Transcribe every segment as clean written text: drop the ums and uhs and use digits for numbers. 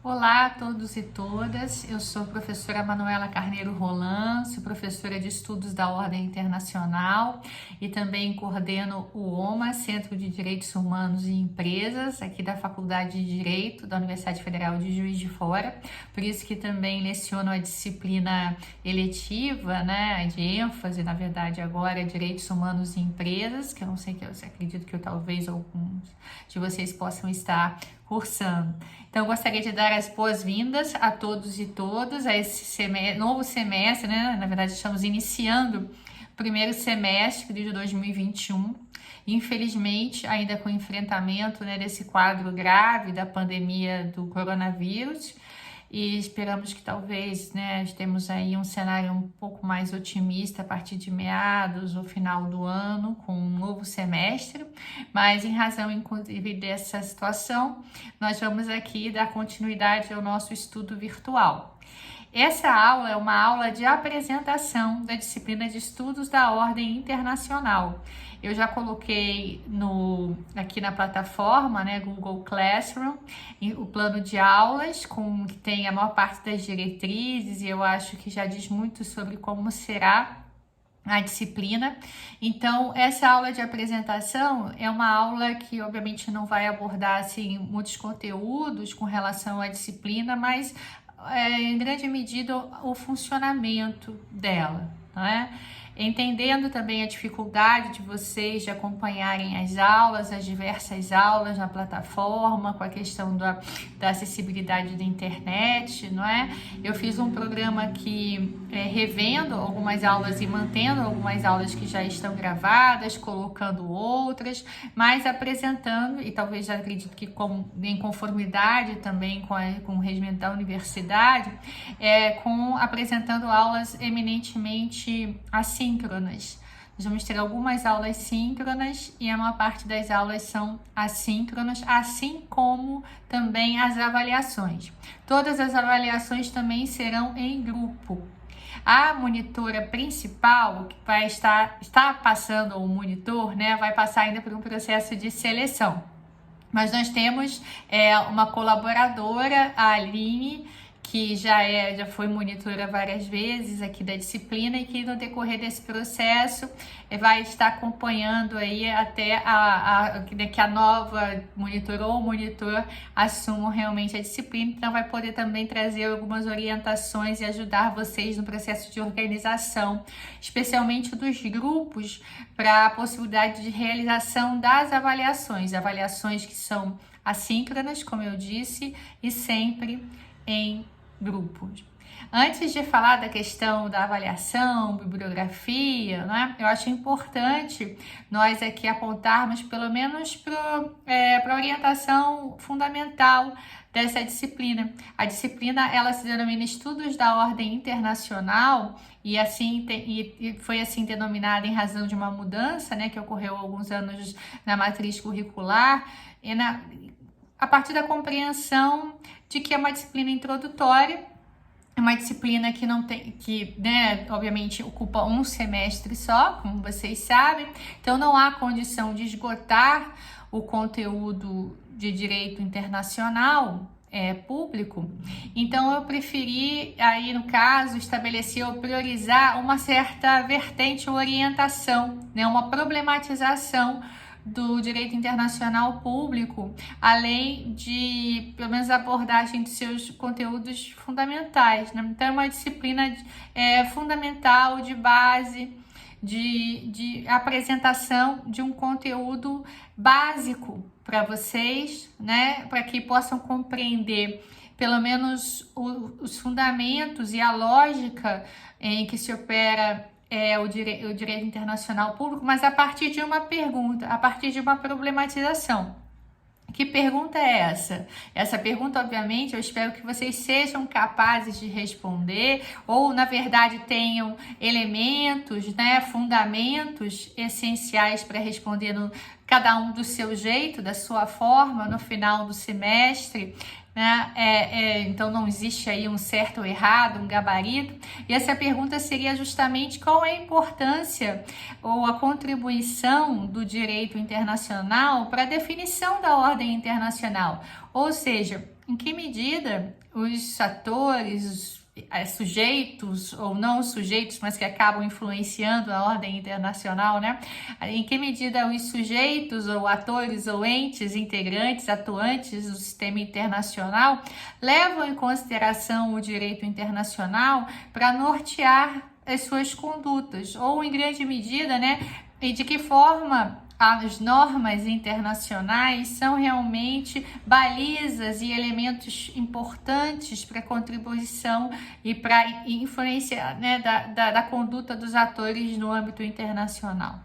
Olá a todos e todas, eu sou a professora Manuela Carneiro Roland, sou professora de Estudos da Ordem Internacional e também coordeno o OMA, Centro de Direitos Humanos e Empresas, aqui da Faculdade de Direito da Universidade Federal de Juiz de Fora, por isso que também leciono a disciplina eletiva, né, de ênfase, na verdade, agora, Direitos Humanos e Empresas, que eu não sei, que eu acredito que talvez alguns de vocês possam estar cursando. Então, eu gostaria de dar as boas-vindas a todos e todas a esse novo semestre, né? Na verdade, estamos iniciando o primeiro semestre de 2021. Infelizmente, ainda com o enfrentamento, né, desse quadro grave da pandemia do coronavírus, e esperamos que talvez, né, temos aí um cenário um pouco mais otimista a partir de meados ou final do ano, com um novo semestre, mas em razão, inclusive, dessa situação, nós vamos aqui dar continuidade ao nosso estudo virtual. Essa aula é uma aula de apresentação da disciplina de Estudos da Ordem Internacional. Eu já coloquei aqui na plataforma, né, Google Classroom, o plano de aulas, que tem a maior parte das diretrizes, e eu acho que já diz muito sobre como será a disciplina. Então, essa aula de apresentação é uma aula que obviamente não vai abordar assim muitos conteúdos com relação à disciplina, mas em grande medida o funcionamento dela, né? Entendendo também a dificuldade de vocês de acompanharem as aulas, as diversas aulas na plataforma, com a questão da acessibilidade da internet, não é? Eu fiz um programa aqui revendo algumas aulas e mantendo algumas aulas que já estão gravadas, colocando outras, mas apresentando, e talvez já acredito que em conformidade também com o regimento da universidade, apresentando aulas eminentemente assíncronas. Nós vamos ter algumas aulas síncronas e a maior parte das aulas são assíncronas, assim como também as avaliações. Todas as avaliações também serão em grupo. A monitora principal, que está passando o monitor, né, vai passar ainda por um processo de seleção. Mas nós temos uma colaboradora, a Aline, que já foi monitora várias vezes aqui da disciplina e que no decorrer desse processo vai estar acompanhando aí até que a nova monitora ou monitor assumam realmente a disciplina, então vai poder também trazer algumas orientações e ajudar vocês no processo de organização, especialmente dos grupos, para a possibilidade de realização das avaliações que são assíncronas, como eu disse, e sempre em grupos. Antes de falar da questão da avaliação, bibliografia, né, eu acho importante nós aqui apontarmos pelo menos para a orientação fundamental dessa disciplina. A disciplina, ela se denomina Estudos da Ordem Internacional e foi assim denominada em razão de uma mudança, né, que ocorreu há alguns anos na matriz curricular e a partir da compreensão de que é uma disciplina introdutória, uma disciplina que não tem, né, obviamente ocupa um semestre só, como vocês sabem, então não há condição de esgotar o conteúdo de direito internacional público. Então eu preferi aí no caso estabelecer ou priorizar uma certa vertente ou orientação, né, uma problematização do direito internacional público, além de, pelo menos, a abordagem de seus conteúdos fundamentais, né? Então, é uma disciplina fundamental, de base, de apresentação de um conteúdo básico para vocês, né? Para que possam compreender, pelo menos, os fundamentos e a lógica em que se opera o direito internacional público, mas a partir de uma pergunta, a partir de uma problematização. Que pergunta é essa? Essa pergunta, obviamente, eu espero que vocês sejam capazes de responder, ou, na verdade, tenham elementos, né, fundamentos essenciais para responder cada um do seu jeito, da sua forma, no final do semestre, né? Então não existe aí um certo ou errado, um gabarito. E essa pergunta seria justamente qual é a importância ou a contribuição do direito internacional para a definição da ordem internacional. Ou seja, em que medida os atores, sujeitos ou não sujeitos, mas que acabam influenciando a ordem internacional, né? Em que medida os sujeitos ou atores ou entes integrantes, atuantes do sistema internacional levam em consideração o direito internacional para nortear as suas condutas, ou em grande medida, né? E de que forma as normas internacionais são realmente balizas e elementos importantes para a contribuição e para influência, né, da conduta dos atores no âmbito internacional.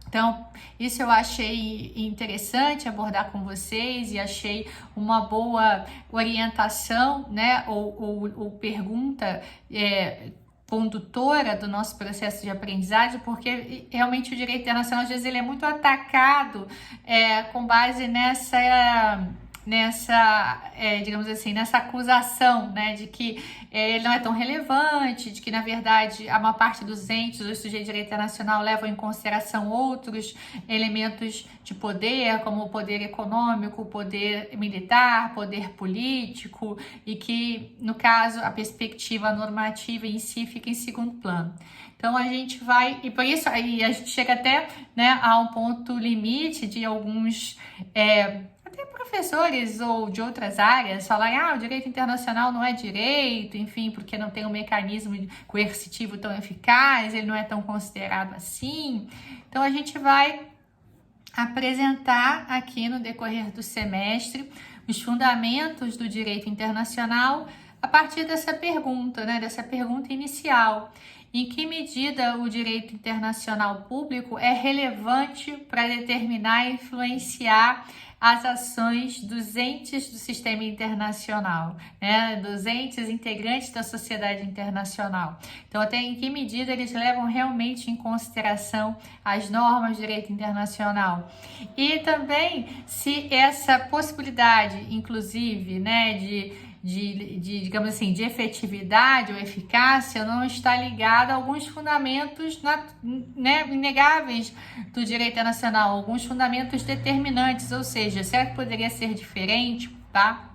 Então, isso eu achei interessante abordar com vocês e achei uma boa orientação, né, ou pergunta condutora do nosso processo de aprendizagem, porque realmente o direito internacional, às vezes, ele é muito atacado com base digamos assim, nessa acusação, né, de que ele não é tão relevante, de que, na verdade, a maior parte dos entes, dos sujeitos de direito internacional levam em consideração outros elementos de poder, como o poder econômico, o poder militar, poder político, e que, no caso, a perspectiva normativa em si fica em segundo plano. Então, a gente vai, e por isso aí a gente chega até, né, a um ponto limite de alguns até professores ou de outras áreas falarem, o direito internacional não é direito, enfim, porque não tem um mecanismo coercitivo tão eficaz, ele não é tão considerado assim. Então, a gente vai apresentar aqui no decorrer do semestre os fundamentos do direito internacional a partir dessa pergunta, né, dessa pergunta inicial. Em que medida o direito internacional público é relevante para determinar e influenciar as ações dos entes do sistema internacional, né? Dos entes integrantes da sociedade internacional. Então, até em que medida eles levam realmente em consideração as normas do direito internacional. E também se essa possibilidade, inclusive, né, digamos assim, de efetividade ou eficácia não está ligada a alguns fundamentos, né, inegáveis do direito internacional, alguns fundamentos determinantes, ou seja, será que poderia ser diferente, tá?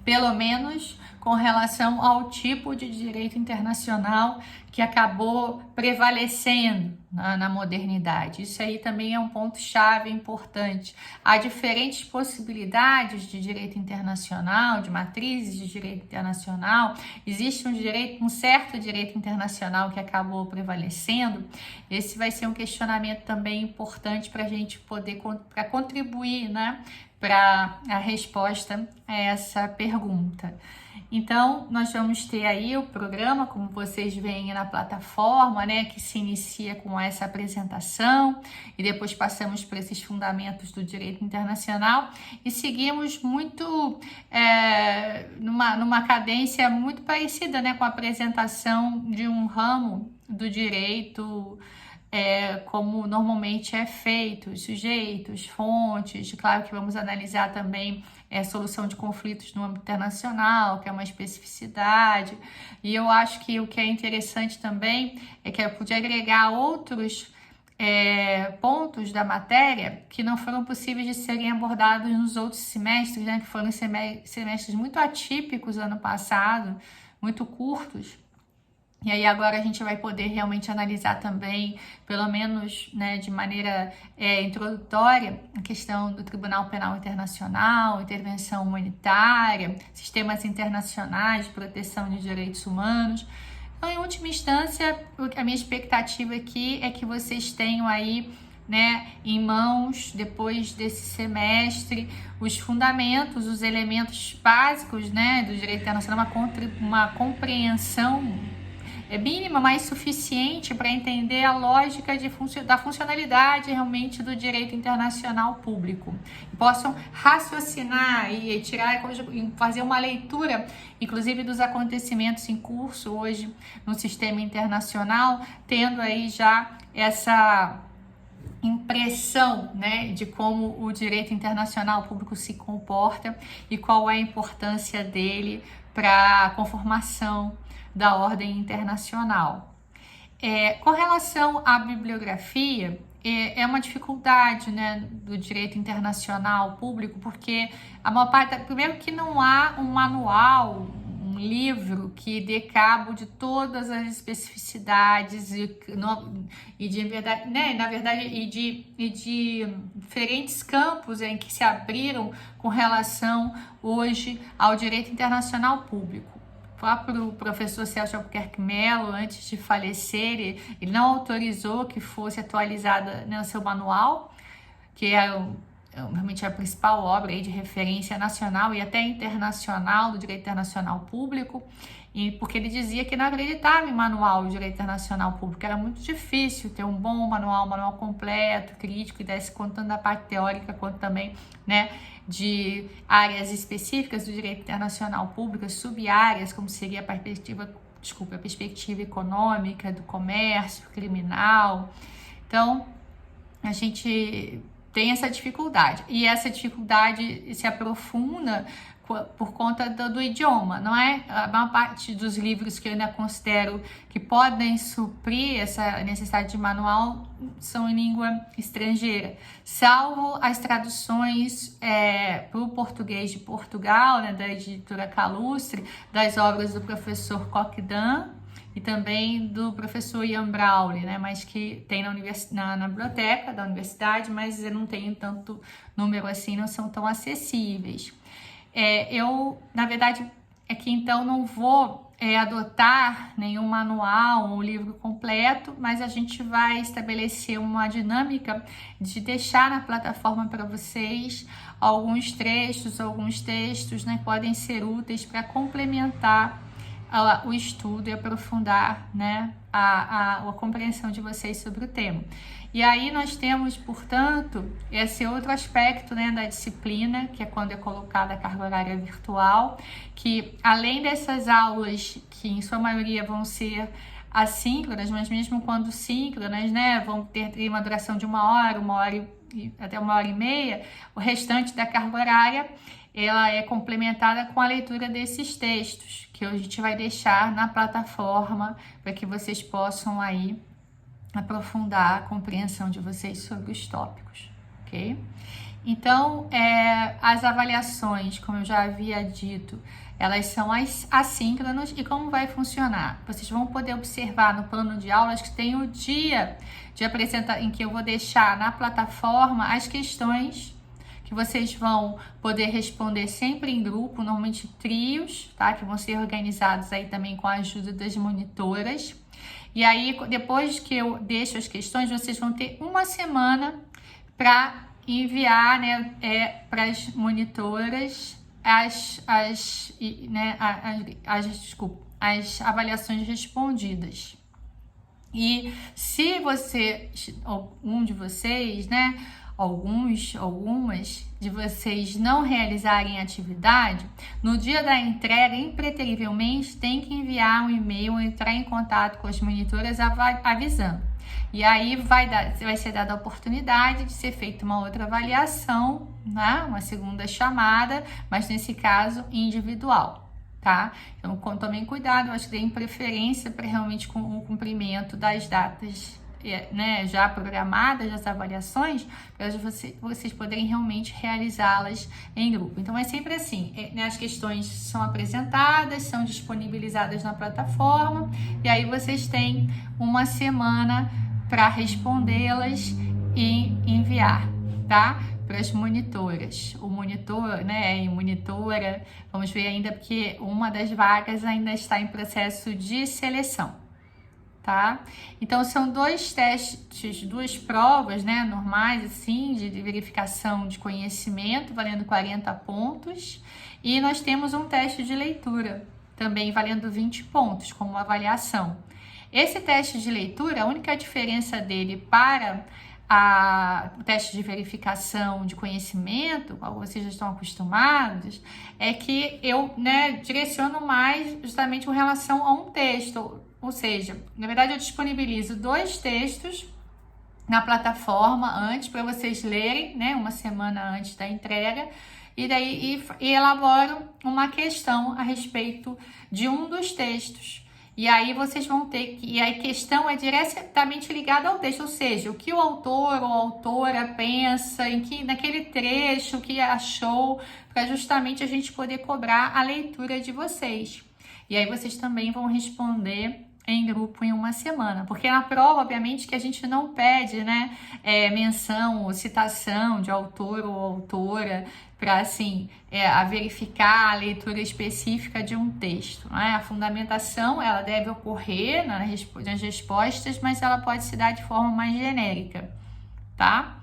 Pelo menos com relação ao tipo de direito internacional que acabou prevalecendo na modernidade. Isso aí também é um ponto-chave importante. Há diferentes possibilidades de direito internacional, de matrizes de direito internacional. Existe um certo direito internacional que acabou prevalecendo. Esse vai ser um questionamento também importante para a gente poder contribuir, né, para a resposta a essa pergunta. Então, nós vamos ter aí o programa, como vocês veem na plataforma, né, que se inicia com essa apresentação e depois passamos por esses fundamentos do direito internacional e seguimos muito numa cadência muito parecida, né, com a apresentação de um ramo do direito como normalmente é feito, sujeitos, fontes. Claro que vamos analisar também solução de conflitos no âmbito internacional, que é uma especificidade, e eu acho que o que é interessante também é que eu pude agregar outros pontos da matéria que não foram possíveis de serem abordados nos outros semestres, né, que foram semestres muito atípicos ano passado, muito curtos. E aí agora a gente vai poder realmente analisar também, pelo menos, né, de maneira introdutória, a questão do Tribunal Penal Internacional, intervenção humanitária, sistemas internacionais de proteção de direitos humanos. Então, em última instância, a minha expectativa aqui é que vocês tenham aí, né, em mãos, depois desse semestre, os fundamentos, os elementos básicos, né, do direito internacional, uma compreensão mínima, mas suficiente para entender a lógica da funcionalidade realmente do direito internacional público. Possam raciocinar e tirar, fazer uma leitura, inclusive dos acontecimentos em curso hoje no sistema internacional, tendo aí já impressão, né, de como o direito internacional público se comporta e qual é a importância dele para a conformação da ordem internacional. Com relação à bibliografia, é uma dificuldade, né, do direito internacional público, porque a maior parte, primeiro que não há um manual, um livro que dê cabo de todas as especificidades e de verdade, né, na verdade, e de diferentes campos em que se abriram com relação hoje ao direito internacional público. O próprio professor Celso Albuquerque Mello, antes de falecer, ele não autorizou que fosse atualizada no seu manual, que realmente a principal obra aí de referência nacional e até internacional do direito internacional público, e porque ele dizia que não acreditava em manual de direito internacional público, era muito difícil ter um bom manual, completo, crítico, e desse conta tanto da parte teórica quanto também, né, de áreas específicas do direito internacional público, sub-áreas, como seria a perspectiva econômica, do comércio, criminal. Então, a gente tem essa dificuldade, e essa dificuldade se aprofunda por conta do idioma, não é? A maior parte dos livros que eu ainda considero que podem suprir essa necessidade de manual são em língua estrangeira, salvo as traduções para o português de Portugal, né, da editora Calustre, das obras do professor Coquedan e também do professor Ian Brawley, né, mas que tem na biblioteca da universidade, mas eu não tenho tanto número assim, não são tão acessíveis. Eu, na verdade, então não vou adotar nenhum manual ou livro completo, mas a gente vai estabelecer uma dinâmica de deixar na plataforma para vocês alguns textos, né, podem ser úteis para complementar o estudo e aprofundar, né, a compreensão de vocês sobre o tema. E aí nós temos, portanto, esse outro aspecto, né, da disciplina, que é quando é colocada a carga horária virtual, que além dessas aulas, que em sua maioria vão ser assíncronas, mas mesmo quando síncronas, né, vão ter uma duração de uma hora até 1h30, o restante da carga horária ela é complementada com a leitura desses textos, que a gente vai deixar na plataforma para que vocês possam aí aprofundar a compreensão de vocês sobre os tópicos, ok? Então, as avaliações, como eu já havia dito, elas são assíncronas. E como vai funcionar? Vocês vão poder observar no plano de aulas que tem o dia de apresentação em que eu vou deixar na plataforma as questões que vocês vão poder responder sempre em grupo, normalmente trios, tá? Que vão ser organizados aí também com a ajuda das monitoras. E aí, depois que eu deixo as questões, vocês vão ter uma semana para enviar, né, para as monitoras as avaliações respondidas. E se algumas de vocês não realizarem a atividade, no dia da entrega, impreterivelmente, tem que enviar um e-mail ou entrar em contato com as monitoras avisando. E aí vai ser dada a oportunidade de ser feita uma outra avaliação, né? Uma segunda chamada, mas nesse caso individual, tá? Então tomem cuidado, eu acho que deem preferência para realmente o cumprimento das datas, né, já programadas das avaliações, para vocês poderem realmente realizá-las em grupo. Então é sempre assim, né, as questões são apresentadas, são disponibilizadas na plataforma, e aí vocês têm uma semana para respondê-las e enviar, tá? Para as monitoras. O monitor, né, e monitora, vamos ver ainda, porque uma das vagas ainda está em processo de seleção. Tá? Então, são 2 testes, 2 provas, né, normais, assim, de verificação de conhecimento, valendo 40 pontos. E nós temos um teste de leitura, também valendo 20 pontos, como avaliação. Esse teste de leitura, a única diferença dele para o teste de verificação de conhecimento, qual vocês já estão acostumados, é que eu, né, direciono mais justamente com relação a um texto. Ou seja, na verdade eu disponibilizo 2 textos na plataforma antes para vocês lerem, né, uma semana antes da entrega, e daí elaboro uma questão a respeito de um dos textos. E aí vocês vão ter que, e a questão é diretamente ligada ao texto, ou seja, o que o autor ou autora pensa em que naquele trecho, o que achou, para justamente a gente poder cobrar a leitura de vocês. E aí vocês também vão responder em grupo em uma semana, porque na prova, obviamente, que a gente não pede, né, menção ou citação de autor ou autora para, assim, a verificar a leitura específica de um texto, né? A fundamentação, ela deve ocorrer nas respostas, mas ela pode se dar de forma mais genérica, tá?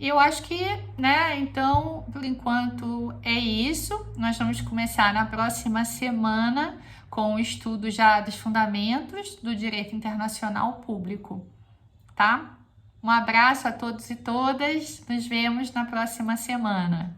Eu acho que, né, então, por enquanto é isso. Nós vamos começar na próxima semana com o estudo já dos fundamentos do direito internacional público, tá? Um abraço a todos e todas. Nos vemos na próxima semana.